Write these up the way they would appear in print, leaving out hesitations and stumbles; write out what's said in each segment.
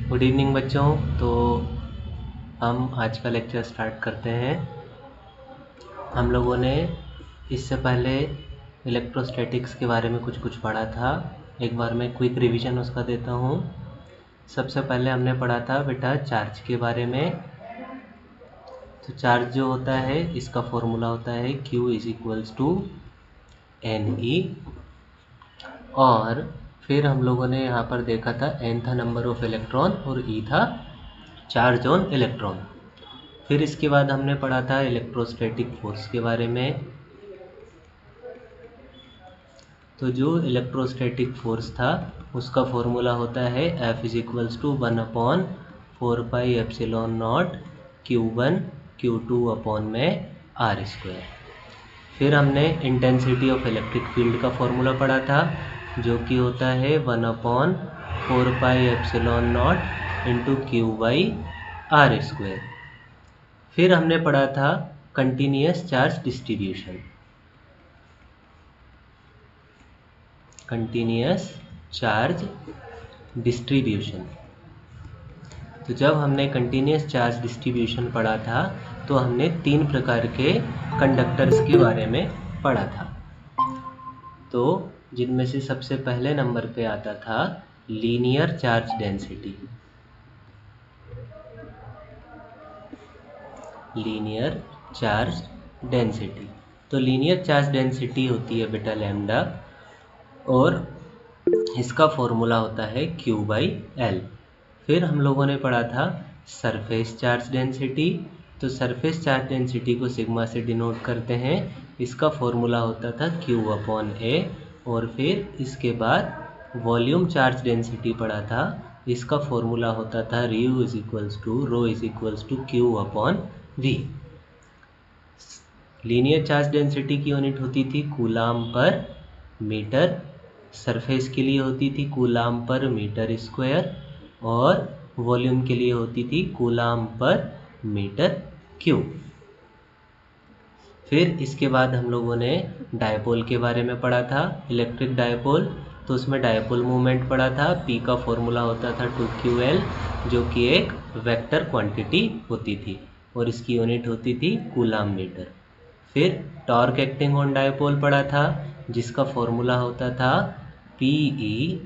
Good evening बच्चों। तो हम आज का लेक्चर स्टार्ट करते हैं। हम लोगों ने इससे पहले इलेक्ट्रोस्टैटिक्स के बारे में कुछ पढ़ा था। एक बार मैं क्विक रिवीजन उसका देता हूँ। सबसे पहले हमने पढ़ा था बेटा चार्ज के बारे में। तो चार्ज जो होता है इसका फॉर्मूला होता है Q = Ne। और फिर हम लोगों ने यहाँ पर देखा था N था नंबर ऑफ इलेक्ट्रॉन और E था चार्ज ऑन इलेक्ट्रॉन। फिर इसके बाद हमने पढ़ा था इलेक्ट्रोस्टैटिक फोर्स के बारे में। तो जो इलेक्ट्रोस्टैटिक फोर्स था उसका फॉर्मूला होता है F = 1/4πε0 Q1 Q2/r²। फिर हमने इंटेंसिटी ऑफ इलेक्ट्रिक फील्ड का फॉर्मूला पढ़ा था जो कि होता है 1/4πε0 × Q/r²। फिर हमने पढ़ा था कंटिन्यूअस चार्ज डिस्ट्रीब्यूशन। तो जब हमने कंटिन्यूअस चार्ज डिस्ट्रीब्यूशन पढ़ा था तो हमने 3 प्रकार के कंडक्टर्स के बारे में पढ़ा था। तो जिनमें से सबसे पहले नंबर पे आता था लीनियर चार्ज डेंसिटी। तो लीनियर चार्ज डेंसिटी होती है बेटा लैम्डा और इसका फॉर्मूला होता है Q/L। फिर हम लोगों ने पढ़ा था सरफेस चार्ज डेंसिटी। तो सरफेस चार्ज डेंसिटी को सिग्मा से डिनोट करते हैं। इसका फॉर्मूला होता था Q/A। और फिर इसके बाद वॉल्यूम चार्ज डेंसिटी पढ़ा था। इसका फॉर्मूला होता था ρ = Q/V। लीनियर चार्ज डेंसिटी की यूनिट होती थी कूलाम पर मीटर। सरफेस के लिए होती थी कूलाम पर मीटर स्क्वायर। और वॉल्यूम के लिए होती थी कूलाम पर मीटर क्यूब। फिर इसके बाद हम लोगों ने डायपोल के बारे में पढ़ा था इलेक्ट्रिक डायपोल। तो उसमें डायपोल मोमेंट पढ़ा था। P का फॉर्मूला होता था 2QL जो कि एक वेक्टर क्वांटिटी होती थी और इसकी यूनिट होती थी कूलाम मीटर। फिर टॉर्क एक्टिंग ऑन डायपोल पढ़ा था जिसका फॉर्मूला होता था PE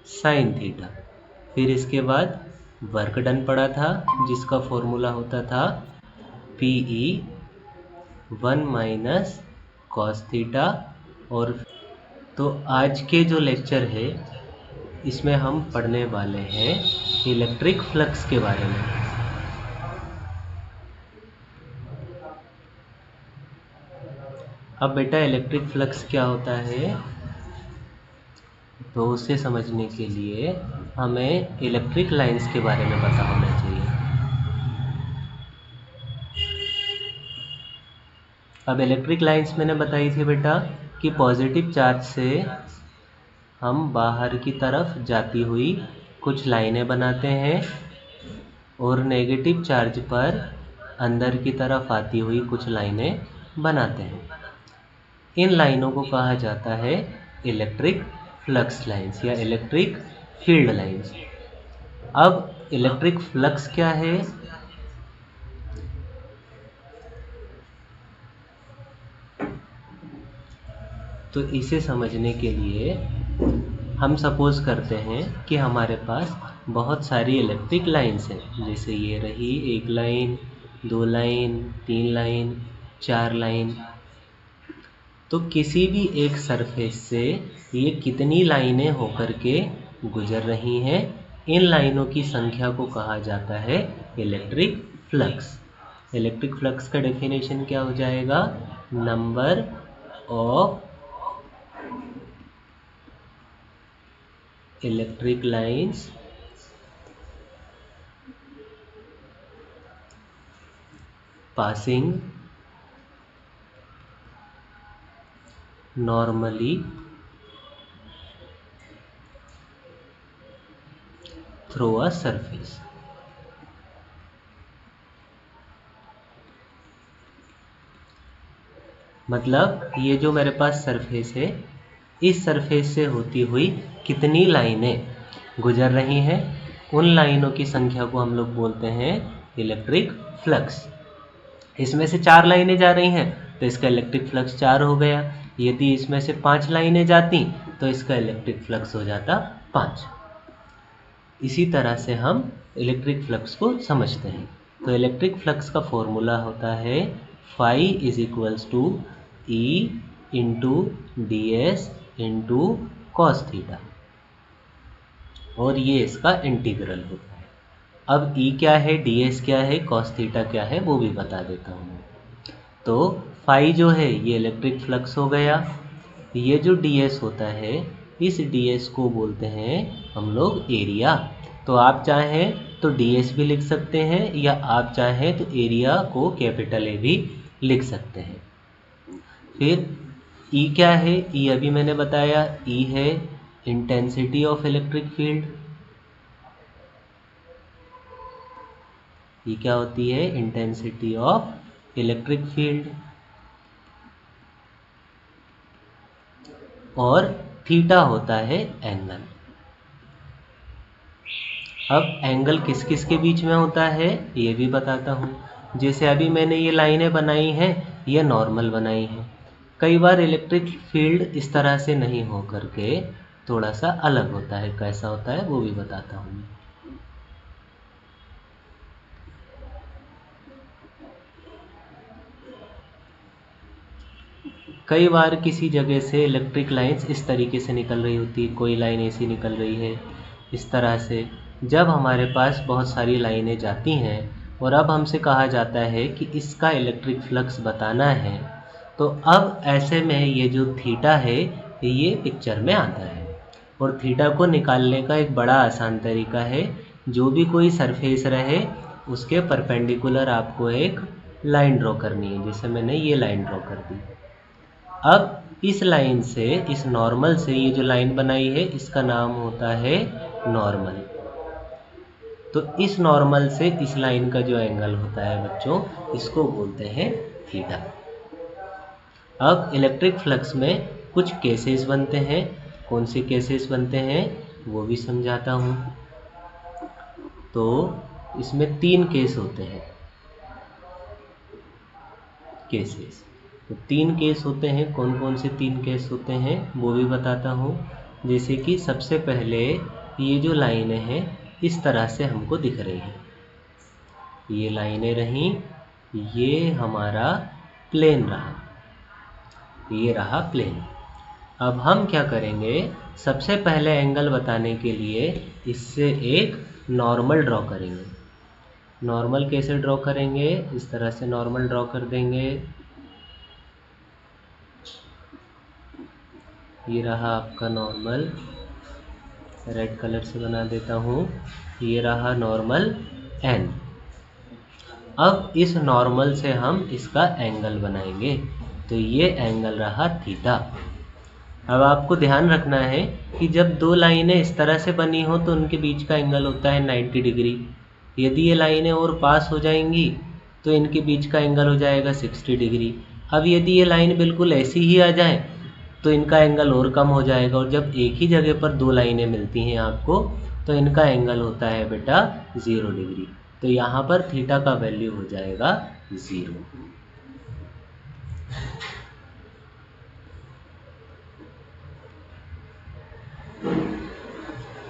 sin थीटा। फिर इसके बाद वर्क डन पढ़ा था जिसका फॉर्मूला होता था PE 1 - cos थीटा। और तो आज के जो लेक्चर है इसमें हम पढ़ने वाले हैं इलेक्ट्रिक फ्लक्स के बारे में। अब बेटा इलेक्ट्रिक फ्लक्स क्या होता है तो उसे समझने के लिए हमें इलेक्ट्रिक लाइंस के बारे में पता होना चाहिए। अब इलेक्ट्रिक लाइंस मैंने बताई थी बेटा कि पॉजिटिव चार्ज से हम बाहर की तरफ जाती हुई कुछ लाइनें बनाते हैं और नेगेटिव चार्ज पर अंदर की तरफ आती हुई कुछ लाइनें बनाते हैं। इन लाइनों को कहा जाता है इलेक्ट्रिक फ्लक्स लाइंस या इलेक्ट्रिक फील्ड लाइंस। अब इलेक्ट्रिक फ्लक्स क्या है? तो इसे समझने के लिए हम सपोज करते हैं कि हमारे पास बहुत सारी इलेक्ट्रिक लाइंस हैं। जैसे ये रही एक लाइन, 2 लाइन, 3 लाइन, 4 लाइन। तो किसी भी एक सरफेस से ये कितनी लाइनें होकर के गुजर रही हैं, इन लाइनों की संख्या को कहा जाता है इलेक्ट्रिक फ्लक्स। इलेक्ट्रिक फ्लक्स का डेफिनेशन क्या हो जाएगा? Number of electric lines passing normally through a surface। मतलब ये जो मेरे पास सरफेस है, इस सरफेस से होती हुई कितनी लाइनें गुजर रही हैं, उन लाइनों की संख्या को हम लोग बोलते हैं इलेक्ट्रिक फ्लक्स। इसमें से 4 लाइनें जा रही हैं तो इसका इलेक्ट्रिक फ्लक्स 4 हो गया। यदि इसमें से 5 लाइनें जाती तो इसका इलेक्ट्रिक फ्लक्स हो जाता 5। इसी तरह से हम इलेक्ट्रिक फ्लक्स को समझते हैं। तो इलेक्ट्रिक फ्लक्स का फॉर्मूला होता है phi is equals to E into D S into cos theta, और ये इसका इंटीग्रल होता है। अब ई क्या है, डी एस क्या है, कॉस थीटा क्या है, वो भी बता देता हूँ। तो फाई जो है ये इलेक्ट्रिक फ्लक्स हो गया। ये जो डी एस होता है, इस डी एस को बोलते हैं हम लोग एरिया। तो आप चाहें तो डी एस भी लिख सकते हैं, या आप चाहें तो एरिया को कैपिटल ए भी लिख सकते हैं। फिर ई क्या है, ई अभी मैंने बताया, ई है इंटेंसिटी ऑफ इलेक्ट्रिक फील्ड। ये क्या होती है, इंटेंसिटी ऑफ इलेक्ट्रिक फील्ड। और थीटा होता है एंगल। अब एंगल किस किस के बीच में होता है ये भी बताता हूँ। जैसे अभी मैंने ये लाइनें बनाई हैं, ये नॉर्मल बनाई हैं। कई बार इलेक्ट्रिक फील्ड इस तरह से नहीं हो करके थोड़ा सा अलग होता है, कैसा होता है वो भी बताता हूँ। कई बार किसी जगह से इलेक्ट्रिक लाइंस इस तरीके से निकल रही होती है, कोई लाइन ऐसी निकल रही है इस तरह से। जब हमारे पास बहुत सारी लाइनें जाती हैं और अब हमसे कहा जाता है कि इसका इलेक्ट्रिक फ्लक्स बताना है, तो अब ऐसे में ये जो थीटा है ये पिक्चर में आता है। और थीटा को निकालने का एक बड़ा आसान तरीका है, जो भी कोई सरफेस रहे उसके परपेंडिकुलर आपको एक लाइन ड्रॉ करनी है। जैसे मैंने ये लाइन ड्रॉ कर दी। अब इस लाइन से, इस नॉर्मल से ये जो लाइन बनाई है इसका नाम होता है नॉर्मल। तो इस नॉर्मल से इस लाइन का जो एंगल होता है बच्चों, इसको बोलते हैं थीटा। अब इलेक्ट्रिक फ्लक्स में कुछ केसेस बनते हैं। कौन से केसेस बनते हैं वो भी समझाता हूँ। तो इसमें 3 केस होते हैं, केसेस। तो 3 केस होते हैं। कौन कौन से 3 केस होते हैं वो भी बताता हूँ। जैसे कि सबसे पहले ये जो लाइनें हैं इस तरह से हमको दिख रही हैं, ये लाइनें रहीं, ये हमारा प्लेन रहा, ये रहा प्लेन। अब हम क्या करेंगे, सबसे पहले एंगल बताने के लिए इससे एक नॉर्मल ड्रॉ करेंगे। नॉर्मल कैसे ड्रॉ करेंगे, इस तरह से नॉर्मल ड्रॉ कर देंगे। ये रहा आपका नॉर्मल, रेड कलर से बना देता हूँ। ये रहा नॉर्मल एन। अब इस नॉर्मल से हम इसका एंगल बनाएंगे, तो ये एंगल रहा थीटा। अब आपको ध्यान रखना है कि जब 2 लाइनें इस तरह से बनी हो तो उनके बीच का एंगल होता है 90 डिग्री। यदि ये लाइनें और पास हो जाएंगी तो इनके बीच का एंगल हो जाएगा 60 डिग्री। अब यदि ये लाइन बिल्कुल ऐसी ही आ जाए तो इनका एंगल और कम हो जाएगा। और जब एक ही जगह पर 2 लाइनें मिलती हैं आपको, तो इनका एंगल होता है बेटा 0 डिग्री। तो यहाँ पर थीटा का वैल्यू हो जाएगा 0।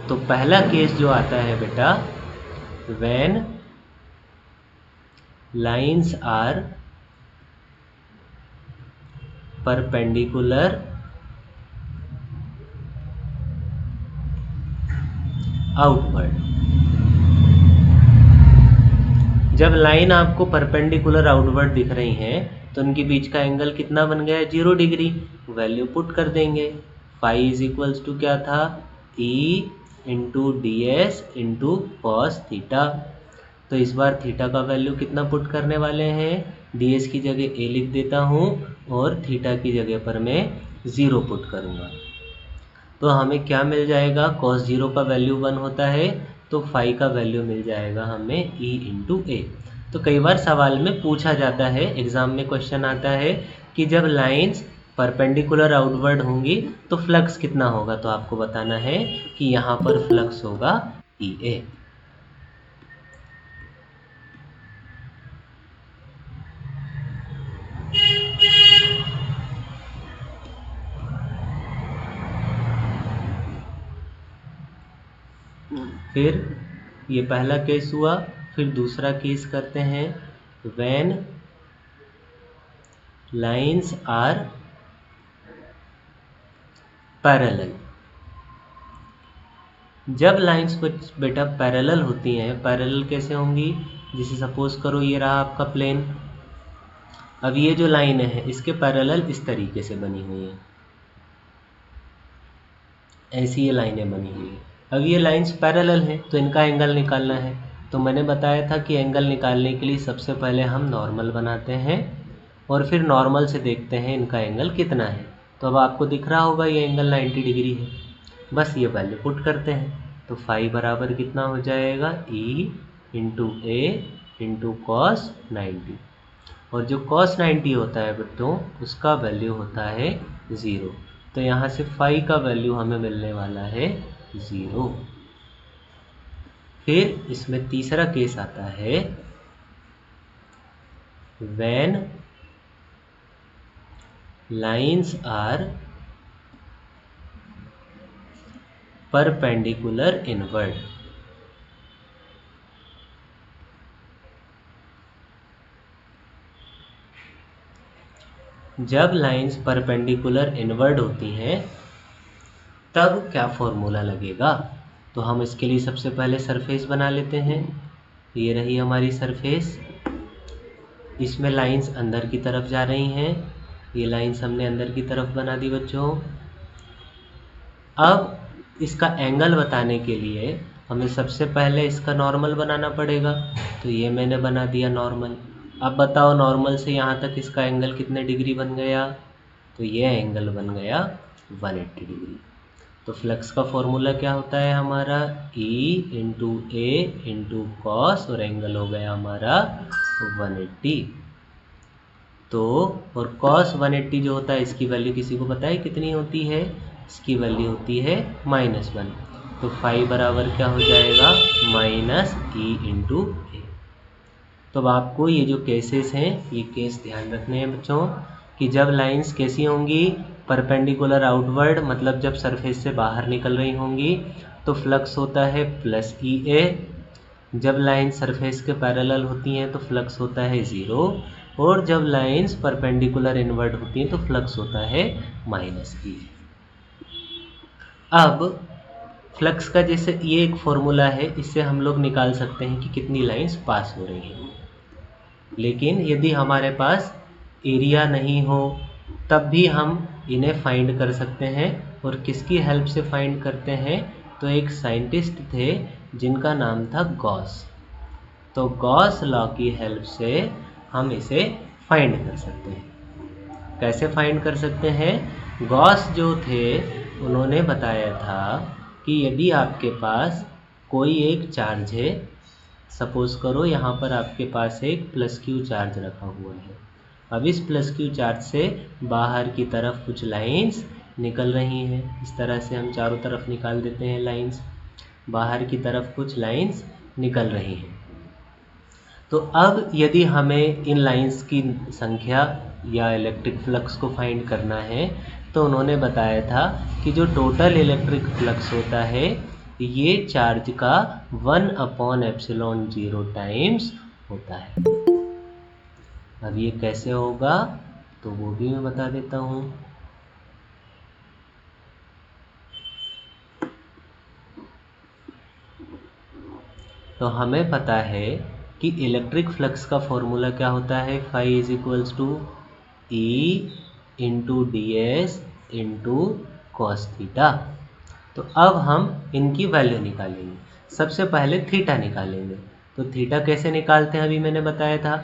तो पहला केस जो आता है बेटा, when lines are perpendicular outward. जब लाइन आपको परपेंडिकुलर आउटवर्ड दिख रही हैं तो उनके बीच का एंगल कितना बन गया, 0 डिग्री। वैल्यू पुट कर देंगे। फाई इज इक्वल्स टू क्या था, ई into D S into cos theta. तो इस बार थीटा का वैल्यू कितना पुट करने वाले हैं, डी एस की जगह ए लिख देता हूँ और थीटा की जगह पर मैं 0 पुट करूँगा। तो हमें क्या मिल जाएगा, cos 0 का वैल्यू 1 होता है, तो फाई का वैल्यू मिल जाएगा हमें e इंटू ए। तो कई बार सवाल में पूछा जाता है, एग्ज़ाम में क्वेश्चन आता है कि जब लाइंस परपेंडिकुलर आउटवर्ड होंगी तो फ्लक्स कितना होगा, तो आपको बताना है कि यहाँ पर फ्लक्स होगा EA। फिर ये पहला केस हुआ, फिर दूसरा केस करते हैं, व्हेन लाइन्स आर पैरेलल। जब लाइन्स बेटा पैरेलल होती हैं, पैरेलल कैसे होंगी, जैसे सपोज करो ये रहा आपका प्लेन, अब ये जो लाइन है इसके पैरेलल इस तरीके से बनी हुई है, ऐसी ये लाइनें बनी हुई है। अब ये लाइन्स पैरेलल हैं तो इनका एंगल निकालना है, तो मैंने बताया था कि एंगल निकालने के लिए सबसे पहले हम नॉर्मल बनाते हैं और फिर नॉर्मल से देखते हैं इनका एंगल कितना है। तो अब आपको दिख रहा होगा ये एंगल 90 डिग्री है, बस ये वैल्यू पुट करते हैं, तो फाई बराबर कितना हो जाएगा, E into A into cos 90, और जो cos 90 होता है बच्चों उसका वैल्यू होता है 0, तो यहाँ से फाई का वैल्यू हमें मिलने वाला है 0। फिर इसमें तीसरा केस आता है, when lines are perpendicular inward. जब लाइन्स परपेंडिकुलर इनवर्ड होती हैं तब क्या फॉर्मूला लगेगा, तो हम इसके लिए सबसे पहले सरफेस बना लेते हैं। ये रही हमारी सरफेस, इसमें लाइंस अंदर की तरफ जा रही हैं, ये लाइंस हमने अंदर की तरफ बना दी बच्चों। अब इसका एंगल बताने के लिए हमें सबसे पहले इसका नॉर्मल बनाना पड़ेगा, तो ये मैंने बना दिया नॉर्मल। अब बताओ नॉर्मल से यहाँ तक इसका एंगल कितने डिग्री बन गया, तो ये एंगल बन गया 180 डिग्री। तो फ्लक्स का फॉर्मूला क्या होता है हमारा, E into A into cos, और एंगल हो गया हमारा 180। तो और कॉस 180 जो होता है इसकी वैल्यू किसी को पता है कितनी होती है, इसकी वैल्यू होती है -1, तो फाई बराबर क्या हो जाएगा, -E इंटू A। तो अब आपको ये जो केसेस हैं ये केस ध्यान रखने हैं बच्चों, कि जब लाइंस कैसी होंगी, परपेंडिकुलर आउटवर्ड, मतलब जब सरफेस से बाहर निकल रही होंगी तो फ्लक्स होता है +EA। जब लाइन सरफेस के पैरेलल होती हैं तो फ्लक्स होता है 0, और जब लाइंस परपेंडिकुलर इनवर्ड होती हैं तो फ्लक्स होता है -E। अब फ्लक्स का जैसे ये एक फॉर्मूला है, इससे हम लोग निकाल सकते हैं कि कितनी लाइंस पास हो रही हैं। लेकिन यदि हमारे पास एरिया नहीं हो तब भी हम इन्हें फाइंड कर सकते हैं, और किसकी हेल्प से फाइंड करते हैं, तो एक साइंटिस्ट थे जिनका नाम था गॉस। तो गॉस लॉ की हेल्प से हम इसे फाइंड कर सकते हैं। कैसे फाइंड कर सकते हैं, गॉस जो थे उन्होंने बताया था कि यदि आपके पास कोई एक चार्ज है, सपोज़ करो यहाँ पर आपके पास एक +Q चार्ज रखा हुआ है। अब इस +Q चार्ज से बाहर की तरफ कुछ लाइंस निकल रही हैं, इस तरह से हम चारों तरफ निकाल देते हैं लाइंस, बाहर की तरफ कुछ लाइंस निकल रही हैं। तो अब यदि हमें इन लाइंस की संख्या या इलेक्ट्रिक फ्लक्स को फाइंड करना है, तो उन्होंने बताया था कि जो टोटल इलेक्ट्रिक फ्लक्स होता है ये चार्ज का 1/ε0 टाइम्स होता है। अब ये कैसे होगा तो वो भी मैं बता देता हूँ। तो हमें पता है कि इलेक्ट्रिक फ्लक्स का फॉर्मूला क्या होता है, phi = E into DS into cos theta. तो अब हम इनकी वैल्यू निकालेंगे, सबसे पहले थीटा निकालेंगे। तो थीटा कैसे निकालते हैं अभी मैंने बताया था,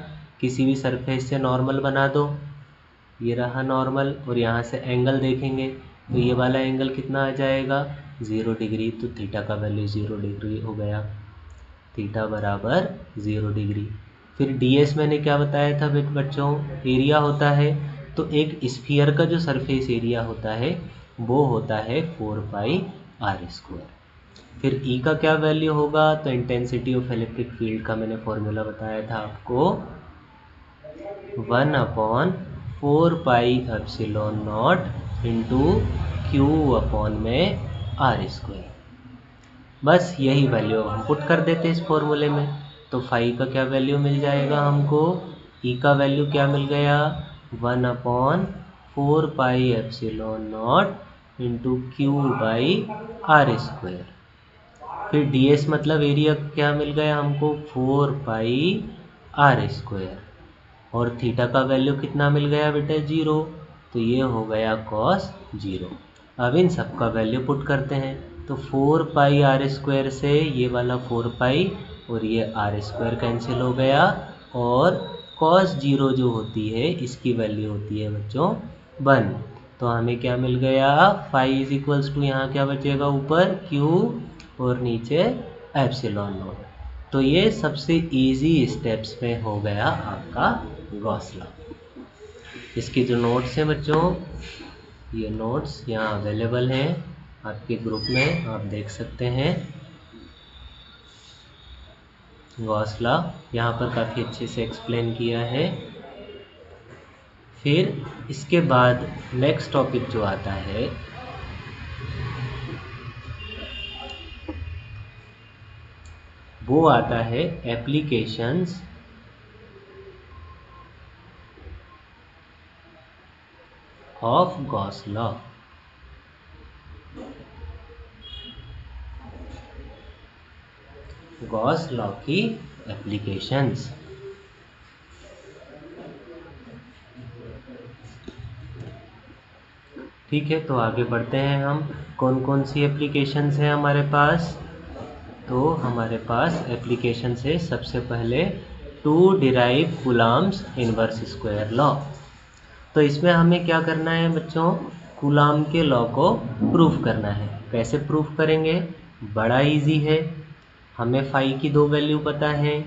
किसी भी सरफेस से नॉर्मल बना दो, ये रहा नॉर्मल, और यहाँ से एंगल देखेंगे तो ये वाला एंगल कितना आ जाएगा, 0 डिग्री, तो थीटा का वैल्यू 0 डिग्री हो गया, थीटा बराबर 0 डिग्री। फिर DS मैंने क्या बताया था बच्चों, एरिया होता है, तो एक स्फीयर का जो सरफेस एरिया होता है वो होता है 4πr²। फिर ई का क्या वैल्यू होगा, तो इंटेंसिटी ऑफ इलेक्ट्रिक फील्ड का मैंने फॉर्मूला बताया था आपको, 1/4πε0 इंटू क्यू अपॉन में r²। बस यही वैल्यू हम पुट कर देते इस फॉर्मूले में, तो फाई का क्या वैल्यू मिल जाएगा हमको, ई का वैल्यू क्या मिल गया, 1/4πε0 इंटू Q/r²। फिर ds मतलब एरिया क्या मिल गया हमको, 4πr²। और थीटा का वैल्यू कितना मिल गया बेटा, 0, तो ये हो गया cos 0। अब इन सब का वैल्यू पुट करते हैं, तो 4πr² से ये वाला 4π और ये r² कैंसिल हो गया, और cos 0 जो होती है इसकी वैल्यू होती है बच्चों 1। तो हमें क्या मिल गया, फाई इज इक्वल्स टू यहाँ क्या बचेगा, ऊपर q और नीचे ε0। तो ये सबसे इजी स्टेप्स में हो गया आपका गॉस लॉ। इसके जो नोट्स हैं बच्चों, ये नोट्स यहाँ अवेलेबल हैं आपके ग्रुप में, आप देख सकते हैं। गॉस लॉ यहाँ पर काफ़ी अच्छे से एक्सप्लेन किया है। फिर इसके बाद नेक्स्ट टॉपिक जो आता है वो आता है applications of Gauss law. Gauss law की एप्लीकेशंस। ठीक है, तो आगे बढ़ते हैं हम। कौन कौन सी एप्लीकेशंस हैं हमारे पास, तो हमारे पास एप्लीकेशन है सबसे पहले to derive Coulomb's inverse square law. तो इसमें हमें क्या करना है बच्चों, कूलम्ब के लॉ को प्रूफ करना है। कैसे प्रूफ करेंगे, बड़ा इजी है। हमें फाई की दो वैल्यू पता है,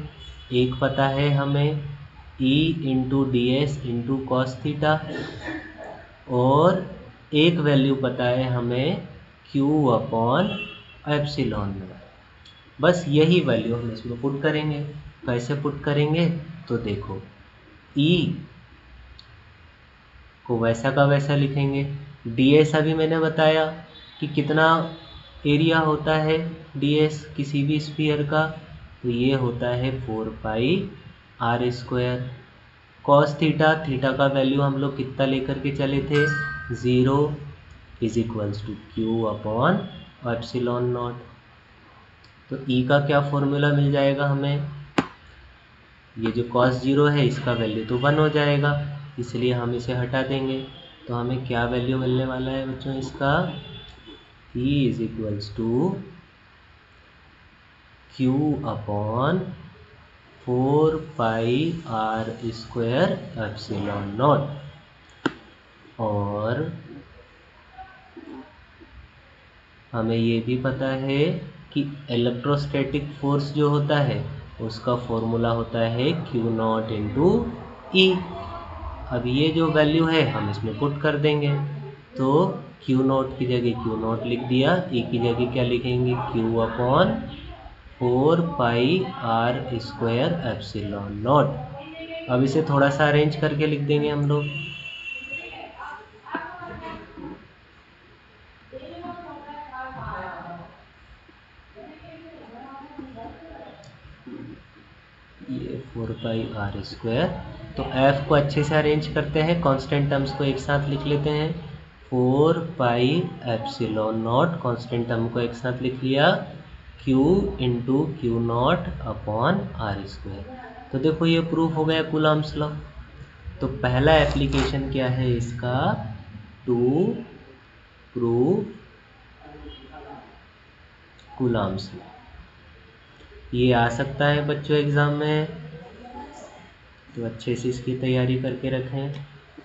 एक पता है हमें E into D S into cos theta, और एक वैल्यू पता है हमें Q अपॉन एप्सिलॉन। बस यही वैल्यू हम इसमें पुट करेंगे। कैसे पुट करेंगे, तो देखो E को वैसा का वैसा लिखेंगे। ds अभी मैंने बताया कि कितना एरिया होता है ds किसी भी स्फीयर का, तो ये होता है 4πr²। कॉस थीटा, थीटा का वैल्यू हम लोग कितना लेकर के चले थे, 0 is equals to Q upon ε0। तो E का क्या फॉर्मूला मिल जाएगा हमें, ये जो cos 0 है इसका वैल्यू तो 1 हो जाएगा, इसलिए हम इसे हटा देंगे। तो हमें क्या वैल्यू मिलने वाला है बच्चों इसका, E is equals to Q upon 4πr²ε0। और हमें ये भी पता है कि इलेक्ट्रोस्टैटिक फोर्स जो होता है उसका फॉर्मूला होता है Q0 इंटू ई। अब ये जो वैल्यू है हम इसमें पुट कर देंगे, तो Q0 की जगह Q0 लिख दिया, ई की जगह क्या लिखेंगे, Q अपॉन 4πr²ε0। अब इसे थोड़ा सा अरेंज करके लिख देंगे हम लोग। ये 4πr², तो f को अच्छे से अरेंज करते हैं, कांस्टेंट टर्म्स को एक साथ लिख लेते हैं। 4πε0 कांस्टेंट टर्म को एक साथ लिख लिया, q into Q0 upon r²। तो देखो ये प्रूफ हो गया कूलम्ब्स लॉ। तो पहला एप्लीकेशन क्या है इसका, टू प्रूव कूलम्ब्स लॉ। ये आ सकता है बच्चों एग्ज़ाम में, तो अच्छे से इसकी तैयारी करके रखें।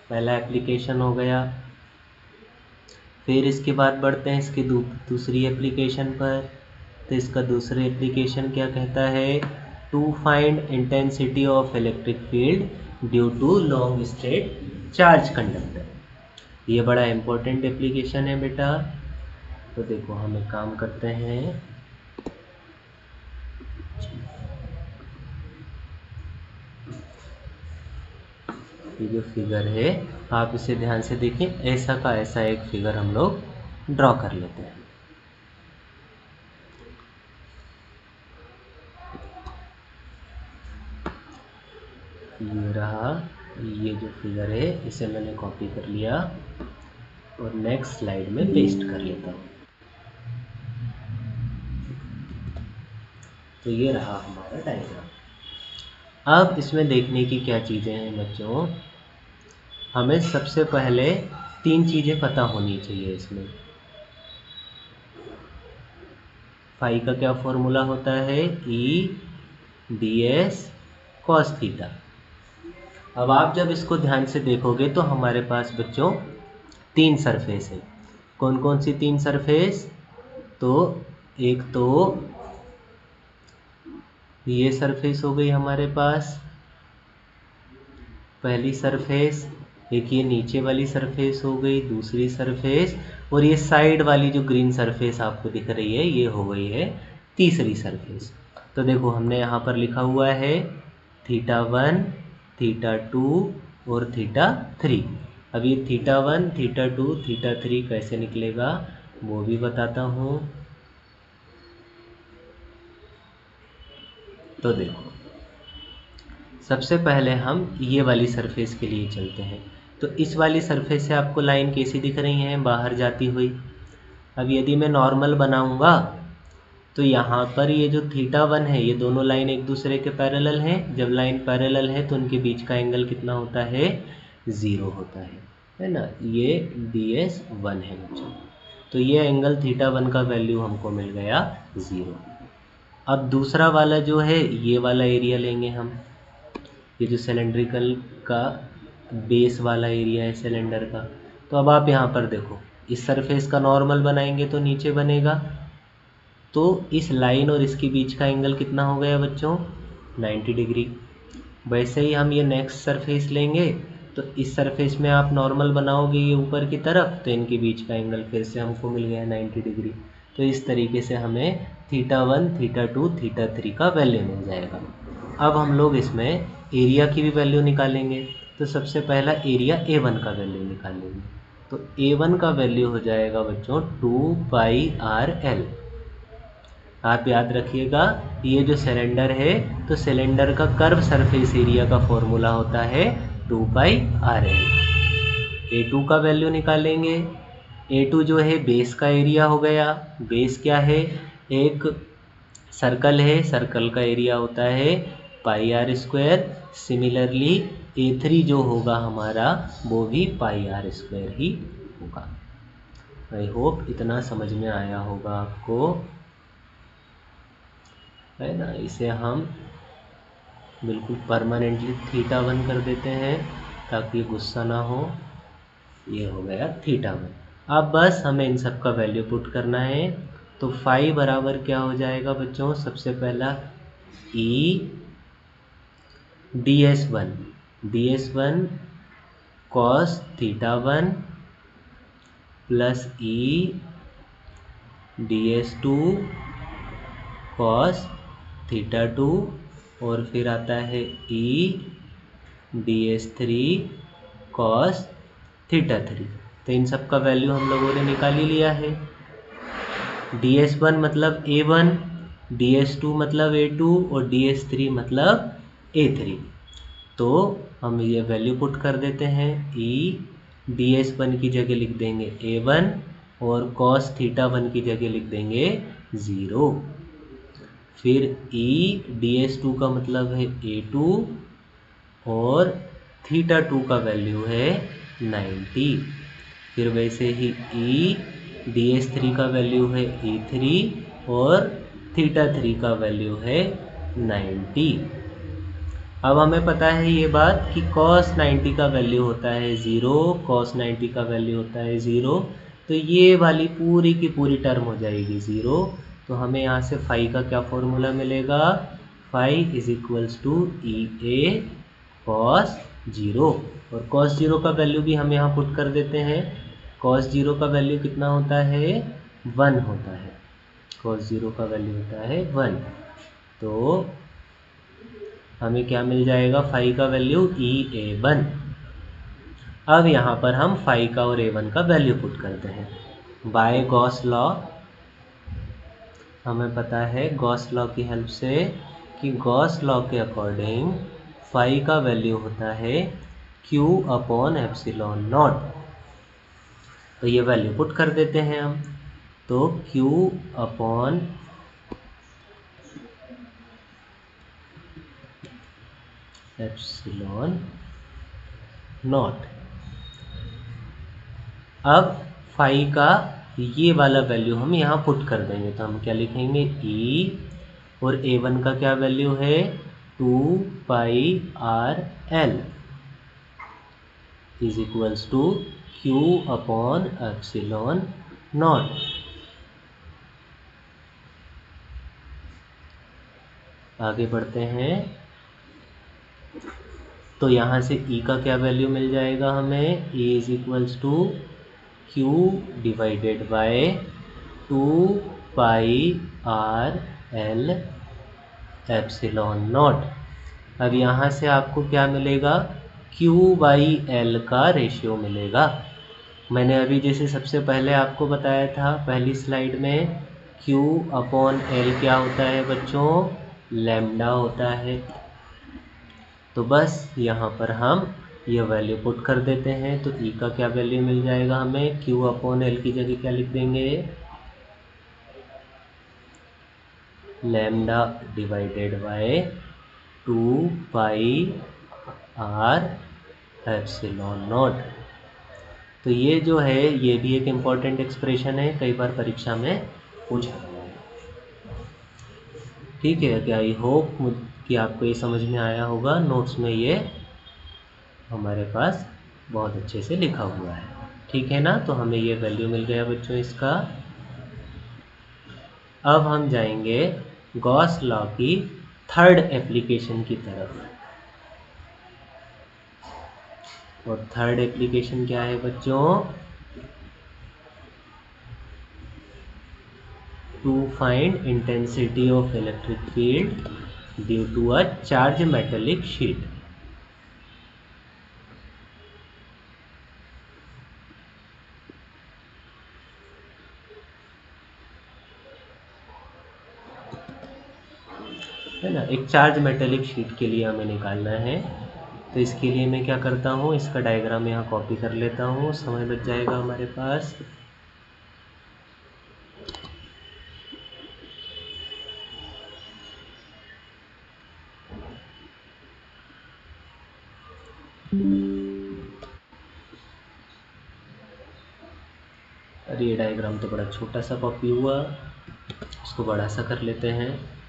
पहला एप्लीकेशन हो गया। फिर इसके बाद बढ़ते हैं इसकी दूसरी एप्लीकेशन पर। तो इसका दूसरी एप्लीकेशन क्या कहता है, to find intensity of electric field due to long straight charge conductor. ये बड़ा इम्पोर्टेंट एप्लीकेशन है बेटा। तो देखो हम एक काम करते हैं, ये जो फिगर है आप इसे ध्यान से देखिए, ऐसा का ऐसा एक फिगर हम लोग ड्रॉ कर लेते हैं। ये रहा, ये जो फिगर है इसे मैंने कॉपी कर लिया और नेक्स्ट स्लाइड में पेस्ट कर लेता हूँ। तो ये रहा हमारा डायग्राम। अब इसमें देखने की क्या चीज़ें हैं बच्चों, हमें सबसे पहले 3 चीज़ें पता होनी चाहिए इसमें। फाई का क्या फॉर्मूला होता है, E D S cos theta. अब आप जब इसको ध्यान से देखोगे तो हमारे पास बच्चों 3 सरफेस है। कौन कौन सी 3 सरफेस, तो एक तो ये सरफेस हो गई हमारे पास पहली सरफेस, एक ये नीचे वाली सरफेस हो गई दूसरी सरफेस, और ये साइड वाली जो ग्रीन सरफेस आपको दिख रही है ये हो गई है तीसरी सरफेस। तो देखो हमने यहाँ पर लिखा हुआ है θ1, θ2 और θ3। अब ये θ1, θ2, θ3 कैसे निकलेगा वो भी बताता हूँ। तो देखो सबसे पहले हम ये वाली सरफेस के लिए चलते हैं। तो इस वाली सरफेस से आपको लाइन कैसी दिख रही है, बाहर जाती हुई। अब यदि मैं नॉर्मल बनाऊंगा तो यहाँ पर ये जो θ1 है ये दोनों लाइन एक दूसरे के पैरेलल हैं। जब लाइन पैरेलल है तो उनके बीच का एंगल कितना होता है, 0 होता है ना। ये DS1 है बच्चों। तो ये एंगल θ1 का वैल्यू हमको मिल गया 0। अब दूसरा वाला जो है ये वाला एरिया लेंगे हम, ये जो सिलेंड्रिकल का बेस वाला एरिया है सिलेंडर का। तो अब आप यहाँ पर देखो इस सरफेस का नॉर्मल बनाएंगे तो नीचे बनेगा, तो इस लाइन और इसके बीच का एंगल कितना हो गया बच्चों, 90 डिग्री। वैसे ही हम ये नेक्स्ट सरफेस लेंगे तो इस सरफेस में आप नॉर्मल बनाओगे ये ऊपर की तरफ, तो इनके बीच का एंगल फिर से हमको मिल गया 90 डिग्री। तो इस तरीके से हमें θ1, θ2, θ3 का वैल्यू मिल जाएगा। अब हम लोग इसमें एरिया की भी वैल्यू निकालेंगे। तो सबसे पहला एरिया A1 का वैल्यू निकालेंगे। तो A1 का वैल्यू हो जाएगा बच्चों 2πRL। आप याद रखिएगा ये जो सिलेंडर है तो सिलेंडर का कर्व सरफेस एरिया का फॉर्मूला होता है 2πRL। A2 का वैल्यू निकालेंगे। A2 जो है बेस का एरिया हो गया। बेस क्या है, एक सर्कल है, सर्कल का एरिया होता है πr²। सिमिलरली A3 जो होगा हमारा वो भी πr² ही होगा। आई होप इतना समझ में आया होगा आपको, है ना। इसे हम बिल्कुल परमानेंटली θ1 कर देते हैं ताकि गुस्सा ना हो। ये हो गया θ1। अब बस हमें इन सब का वैल्यू पुट करना है। तो फाई बराबर क्या हो जाएगा बच्चों, सबसे पहला E DS1 cos θ1 plus E DS2 cos θ2 और फिर आता है E DS3 cos θ3। तो इन सब का वैल्यू हम लोगों ने निकाल ही लिया है। DS1 मतलब A1, DS2 मतलब A2 और DS3 मतलब A3। तो हम ये वैल्यू पुट कर देते हैं। E DS1 की जगह लिख देंगे A1 और cos θ1 की जगह लिख देंगे 0। फिर E DS2 का मतलब है A2 और θ2 का वैल्यू है 90। फिर वैसे ही E DS3 का वैल्यू है E3 और θ3 का वैल्यू है 90। अब हमें पता है ये बात कि cos 90 का वैल्यू होता है 0, cos 90 का वैल्यू होता है 0। तो ये वाली पूरी की पूरी टर्म हो जाएगी 0। तो हमें यहाँ से फाई का क्या फॉर्मूला मिलेगा, phi is equals to EA cos 0 और cos 0 का वैल्यू भी हम यहाँ पुट कर देते हैं। cos 0 का वैल्यू कितना होता है 1 होता है। cos 0 का वैल्यू होता है 1। तो हमें क्या मिल जाएगा फाई का वैल्यू EA1। अब यहाँ पर हम फाई का और A1 का वैल्यू पुट करते हैं बाय गॉस लॉ। हमें पता है गॉस लॉ की हेल्प से कि गॉस लॉ के अकॉर्डिंग फाई का वैल्यू होता है Q/ε0। तो ये वैल्यू पुट कर देते हैं हम। तो Q/ε0 अब फाई का ये वाला वैल्यू हम यहाँ पुट कर देंगे। तो हम क्या लिखेंगे E और A1 का क्या वैल्यू है 2πRL is equals to Q/ε0। आगे बढ़ते हैं। तो यहाँ से E का क्या वैल्यू मिल जाएगा हमें E is equals to Q divided by 2πRL ε0। अब यहाँ से आपको क्या मिलेगा Q/L का रेशियो मिलेगा। मैंने अभी जैसे सबसे पहले आपको बताया था पहली स्लाइड में Q/L क्या होता है बच्चों लैम्डा होता है। तो बस यहाँ पर हम ये वैल्यू पुट कर देते हैं। तो E का क्या वैल्यू मिल जाएगा हमें Q/L की जगह क्या लिख देंगे लैम्डा डिवाइडेड बाय 2πR∈0। तो ये जो है ये भी एक इम्पॉर्टेंट एक्सप्रेशन है, कई बार परीक्षा में पूछा गया है। ठीक है क्या आई होप कि आपको ये समझ में आया होगा। नोट्स में ये हमारे पास बहुत अच्छे से लिखा हुआ है। ठीक है ना। तो हमें ये वैल्यू मिल गया बच्चों इसका। अब हम जाएंगे गॉस लॉ की थर्ड एप्लीकेशन की तरफ। और थर्ड एप्लीकेशन क्या है बच्चों to find intensity of electric field due to a charge metallic sheet. है ना। एक चार्ज मेटेलिक शीट के लिए हमें निकालना है। तो इसके लिए मैं क्या करता हूँ इसका डायग्राम यहाँ कॉपी कर लेता हूँ, समय बच जाएगा हमारे पास। अरे ये डायग्राम तो बड़ा छोटा सा कॉपी हुआ, इसको बड़ा सा कर लेते हैं।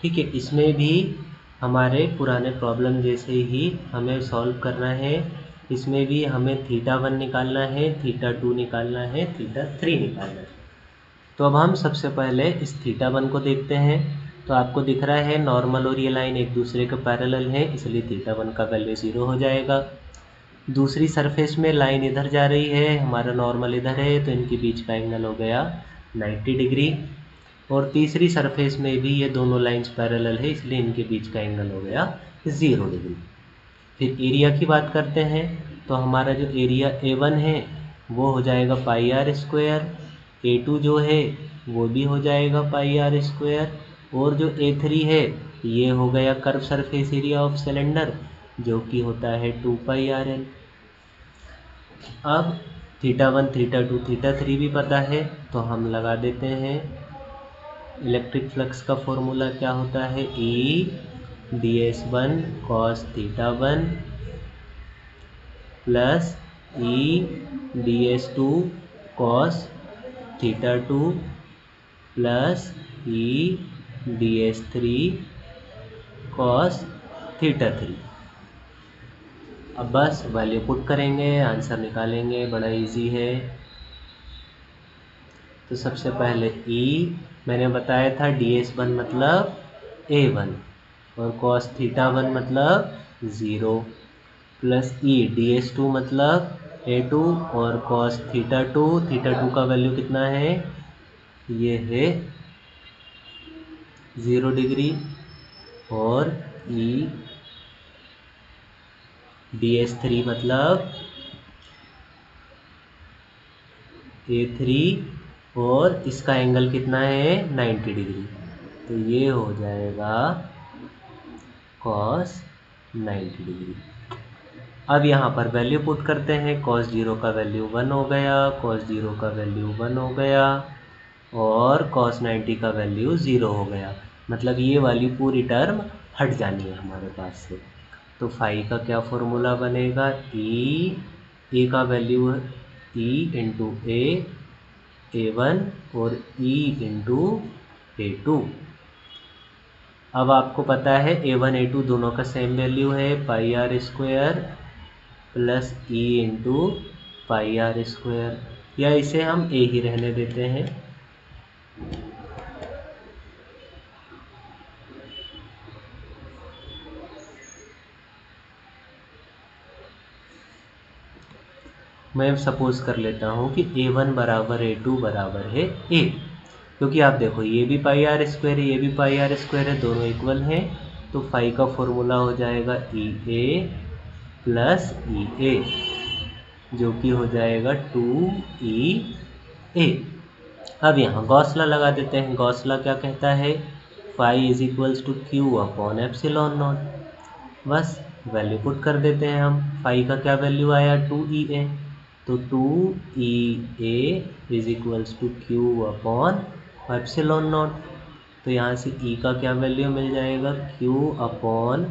ठीक है। इसमें भी हमारे पुराने प्रॉब्लम जैसे ही हमें सॉल्व करना है। इसमें भी हमें θ1 निकालना है, θ2 निकालना है, θ3 निकालना है। तो अब हम सबसे पहले इस θ1 को देखते हैं। तो आपको दिख रहा है नॉर्मल और ये लाइन एक दूसरे के पैरेलल है, इसलिए θ1 का वैल्यू 0 हो जाएगा। दूसरी सरफेस में लाइन इधर जा रही है, हमारा नॉर्मल इधर है, तो इनके बीच का एंगल हो गया 90 डिग्री। और तीसरी सरफेस में भी ये दोनों लाइंस पैरेलल है, इसलिए इनके बीच का एंगल हो गया 0 डिग्री। फिर एरिया की बात करते हैं। तो हमारा जो एरिया A1 है वो हो जाएगा πr²। A2 जो है वो भी हो जाएगा πr²। और जो A3 है ये हो गया curve surface area of cylinder. जो कि होता है 2πRL। अब θ1, θ2, θ3 भी पता है तो हम लगा देते हैं। इलेक्ट्रिक फ्लक्स का फॉर्मूला क्या होता है, E ds1 cos θ1 plus E ds2 cos θ2 plus E ds3 cos θ3। अब बस वैल्यू पुट करेंगे, आंसर निकालेंगे, बड़ा इजी है। तो सबसे पहले E मैंने बताया था ds1 मतलब a1 और cos θ1 मतलब 0 प्लस E ds2 मतलब a2 और cos θ2 का वैल्यू कितना है, ये है 0 डिग्री और E ds3 मतलब a3 और इसका एंगल कितना है 90 डिग्री, तो ये हो जाएगा cos 90 डिग्री। अब यहाँ पर वैल्यू पुट करते हैं, cos 0 का वैल्यू 1 हो गया, cos 0 का वैल्यू 1 हो गया और cos 90 का वैल्यू 0 हो गया। मतलब ये वाली पूरी टर्म हट जानी है हमारे पास से। तो फाई का क्या फॉर्मूला बनेगा, ए का वैल्यू है E इंटू a1 और E इंटू a2। अब आपको पता है a1 a2 दोनों का सेम वैल्यू है πr² plus E into πr², या इसे हम a ही रहने देते हैं। मैं सपोज कर लेता हूँ कि a1 बराबर a2 बराबर है a, क्योंकि आप देखो ये भी πr² है, ये भी πr² है, दोनों इक्वल हैं। तो फाई का फॉर्मूला हो जाएगा EA प्लस EA, जो कि हो जाएगा 2EA। अब यहाँ गॉस लॉ लगा देते हैं। गॉस लॉ क्या कहता है, phi is equals to Q upon epsilon naught. बस वैल्यू पुट कर देते हैं हम। फाई का क्या वैल्यू आया 2EA, तो 2EA is equals to Q upon epsilon naught. तो यहाँ से E का क्या वैल्यू मिल जाएगा, Q upon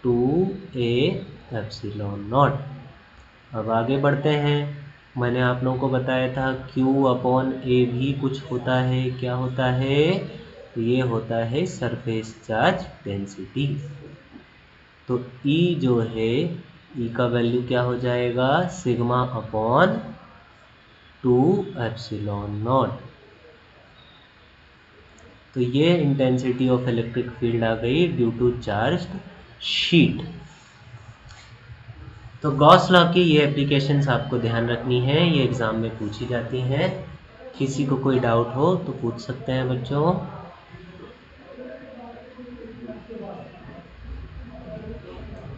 2A epsilon not. अब आगे बढ़ते हैं। मैंने आप लोगों को बताया था Q अपॉन A भी कुछ होता है, क्या होता है, ये होता है सरफेस चार्ज डेंसिटी। तो E जो है, E का वैल्यू क्या हो जाएगा, सिग्मा अपॉन 2 एप्सिलॉन नॉट। तो ये इंटेंसिटी ऑफ इलेक्ट्रिक फील्ड आ गई ड्यू टू चार्ज्ड शीट। तो गॉस लॉ की ये एप्लीकेशंस आपको ध्यान रखनी है, ये एग्ज़ाम में पूछी जाती हैं। किसी को कोई डाउट हो तो पूछ सकते हैं बच्चों।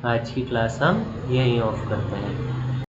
आज की क्लास हम यहीं ऑफ करते हैं।